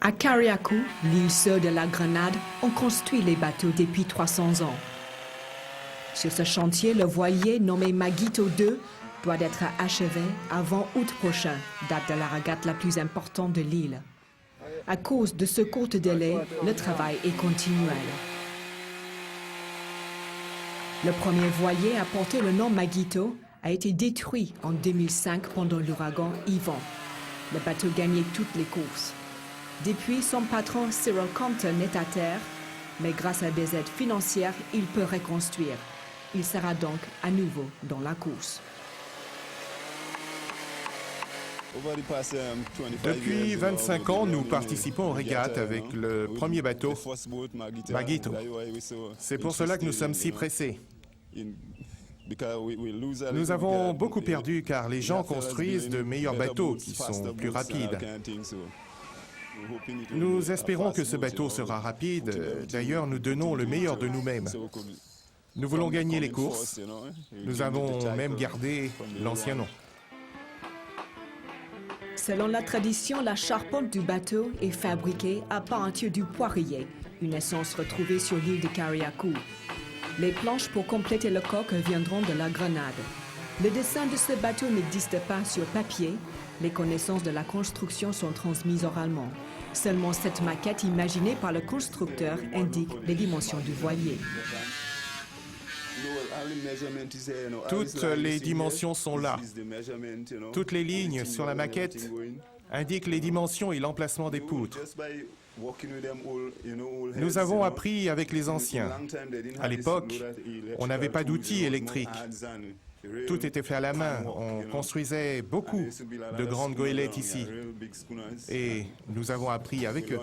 À Carriacou, l'île sœur de la Grenade, on construit les bateaux depuis 300 ans. Sur ce chantier, le voilier nommé Maguito II doit être achevé avant août prochain, date de la régate la plus importante de l'île. À cause de ce court délai, le travail est continuel. Le premier voilier à porter le nom Maguito a été détruit en 2005 pendant l'ouragan Ivan. Le bateau gagnait toutes les courses. Depuis, son patron Cyril Compton est à terre, mais grâce à des aides financières, il peut reconstruire. Il sera donc à nouveau dans la course. Depuis 25 ans, nous participons aux régates avec le premier bateau, Maguito. C'est pour cela que nous sommes si pressés. Nous avons beaucoup perdu car les gens construisent de meilleurs bateaux qui sont plus rapides. Nous espérons que ce bateau sera rapide. D'ailleurs, nous donnons le meilleur de nous-mêmes. Nous voulons gagner les courses. Nous avons même gardé l'ancien nom. Selon la tradition, la charpente du bateau est fabriquée à partir du poirier, une essence retrouvée sur l'île de Carriacou. Les planches pour compléter le coq viendront de la Grenade. Le dessin de ce bateau n'existe pas sur papier. Les connaissances de la construction sont transmises oralement. Seulement cette maquette imaginée par le constructeur indique les dimensions du voilier. Toutes les dimensions sont là. Toutes les lignes sur la maquette indiquent les dimensions et l'emplacement des poutres. Nous avons appris avec les anciens. À l'époque, on n'avait pas d'outils électriques. Tout était fait à la main. On construisait beaucoup de grandes goélettes ici. Et nous avons appris avec eux.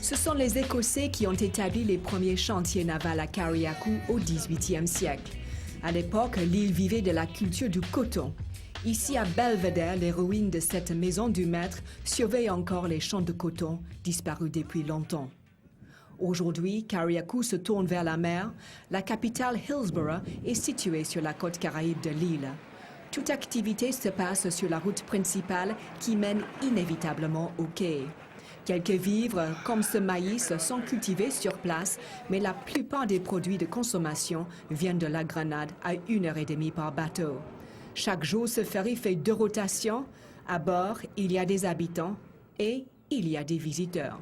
Ce sont les Écossais qui ont établi les premiers chantiers navals à Carriacou au XVIIIe siècle. À l'époque, l'île vivait de la culture du coton. Ici, à Belvedere, les ruines de cette maison du maître surveillent encore les champs de coton disparus depuis longtemps. Aujourd'hui, Carriacou se tourne vers la mer. La capitale, Hillsborough, est située sur la côte caraïbe de l'île. Toute activité se passe sur la route principale qui mène inévitablement au quai. Quelques vivres, comme ce maïs, sont cultivés sur place, mais la plupart des produits de consommation viennent de la Grenade à 1h30 par bateau. Chaque jour, ce ferry fait 2 rotations. À bord, il y a des habitants et il y a des visiteurs.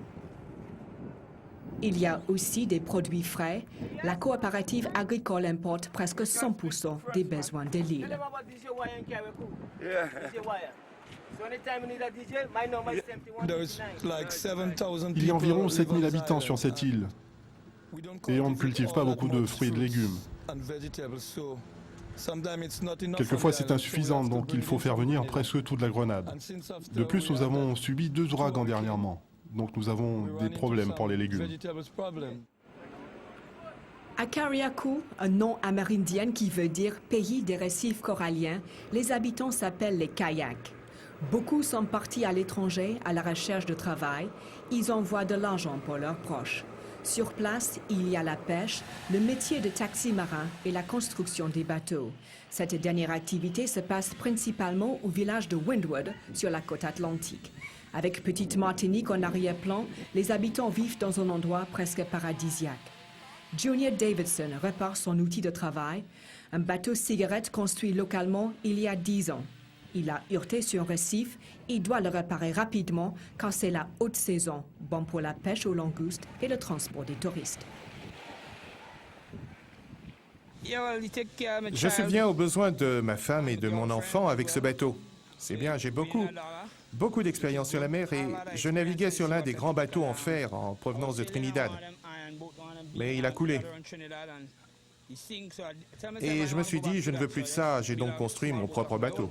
Il y a aussi des produits frais. La coopérative agricole importe presque 100% des besoins de l'île. Il y a environ 7000 habitants sur cette île. Et on ne cultive pas beaucoup de fruits et de légumes. Quelquefois c'est insuffisant, donc il faut faire venir presque toute la Grenade. De plus, nous avons subi 2 ouragans dernièrement, donc nous avons des problèmes pour les légumes. À Carriacou, un nom amérindien qui veut dire « pays des récifs coralliens », les habitants s'appellent les Kayaks. Beaucoup sont partis à l'étranger à la recherche de travail. Ils envoient de l'argent pour leurs proches. Sur place, il y a la pêche, le métier de taxi-marin et la construction des bateaux. Cette dernière activité se passe principalement au village de Windward, sur la côte atlantique. Avec Petite Martinique en arrière-plan, les habitants vivent dans un endroit presque paradisiaque. Junior Davidson répare son outil de travail, un bateau cigarette construit localement il y a 10 ans. Il a heurté sur un récif, il doit le réparer rapidement car c'est la haute saison, bon pour la pêche aux langoustes et le transport des touristes. Je subviens aux besoins de ma femme et de mon enfant avec ce bateau. C'est bien, j'ai beaucoup d'expérience sur la mer et je naviguais sur l'un des grands bateaux en fer en provenance de Trinidad. Mais il a coulé. Et je me suis dit, je ne veux plus de ça, j'ai donc construit mon propre bateau.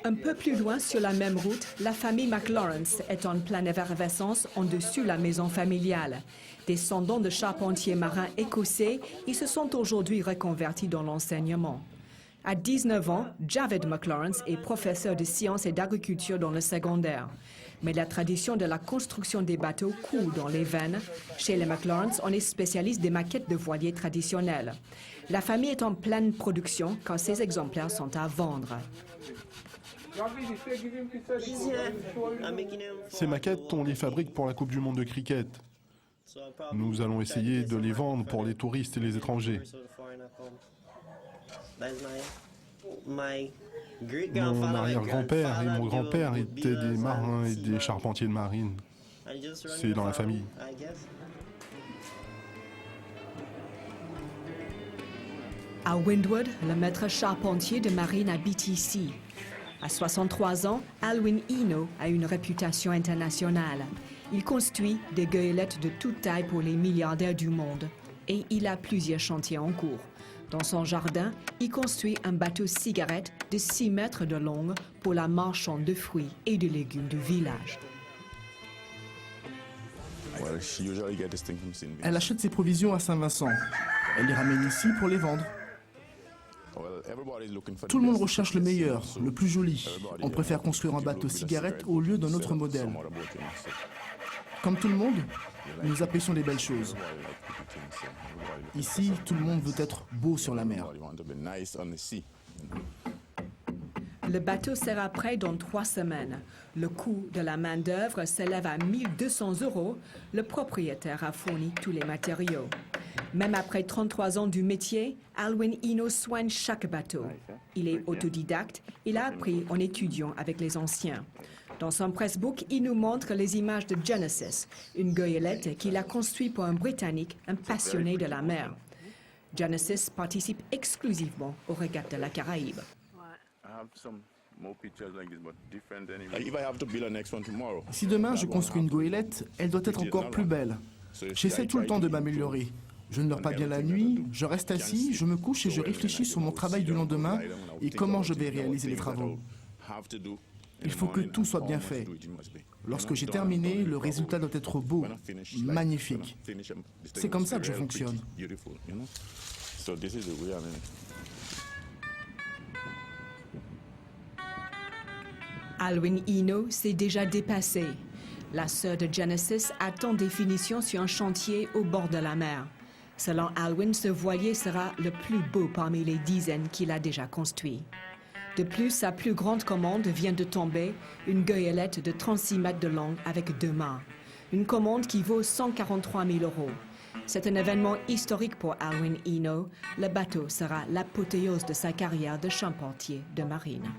Un peu plus loin sur la même route, la famille McLawrence est en pleine effervescence en dessus la maison familiale. Descendants de charpentiers marins écossais, ils se sont aujourd'hui reconvertis dans l'enseignement. À 19 ans, Javed McLawrence est professeur de sciences et d'agriculture dans le secondaire. Mais la tradition de la construction des bateaux coule dans les veines. Chez les McLaurence, on est spécialiste des maquettes de voiliers traditionnels. La famille est en pleine production quand ces exemplaires sont à vendre. Ces maquettes, on les fabrique pour la Coupe du Monde de cricket. Nous allons essayer de les vendre pour les touristes et les étrangers. Mon arrière-grand-père et mon grand-père étaient des marins et des charpentiers de marine. C'est dans la famille. À Windward, le maître charpentier de marine habite ici. À 63 ans, Alwyn Eno a une réputation internationale. Il construit des goélettes de toute taille pour les milliardaires du monde. Et il a plusieurs chantiers en cours. Dans son jardin, il construit un bateau cigarette de 6 mètres de long pour la marchande de fruits et de légumes du village. Elle achète ses provisions à Saint-Vincent. Elle les ramène ici pour les vendre. Tout le monde recherche le meilleur, le plus joli. On préfère construire un bateau cigarette au lieu d'un autre modèle. Comme tout le monde, nous apprécions les belles choses. Ici, tout le monde veut être beau sur la mer. Le bateau sera prêt dans 3 semaines. Le coût de la main-d'œuvre s'élève à 1 200 €. Le propriétaire a fourni tous les matériaux. Même après 33 ans du métier, Alwyn Eno soigne chaque bateau. Il est autodidacte, il a appris en étudiant avec les anciens. Dans son pressbook, il nous montre les images de Genesis, une goélette qu'il a construite pour un Britannique, un passionné de la mer. Genesis participe exclusivement aux régates de la Caraïbe. Si demain je construis une goélette, elle doit être encore plus belle. J'essaie tout le temps de m'améliorer. Je ne dors pas bien la nuit, je reste assis, je me couche et je réfléchis sur mon travail du lendemain et comment je vais réaliser les travaux. Il faut que tout soit bien fait. Lorsque j'ai terminé, le résultat doit être beau, magnifique. C'est comme ça que je fonctionne. Alwyn Eno s'est déjà dépassé. La sœur de Genesis attend des finitions sur un chantier au bord de la mer. Selon Alwyn, ce voilier sera le plus beau parmi les dizaines qu'il a déjà construits. De plus, sa plus grande commande vient de tomber, une goélette de 36 mètres de long avec 2 mâts. Une commande qui vaut 143 000 €. C'est un événement historique pour Alwyn Eno. Le bateau sera l'apothéose de sa carrière de charpentier de marine.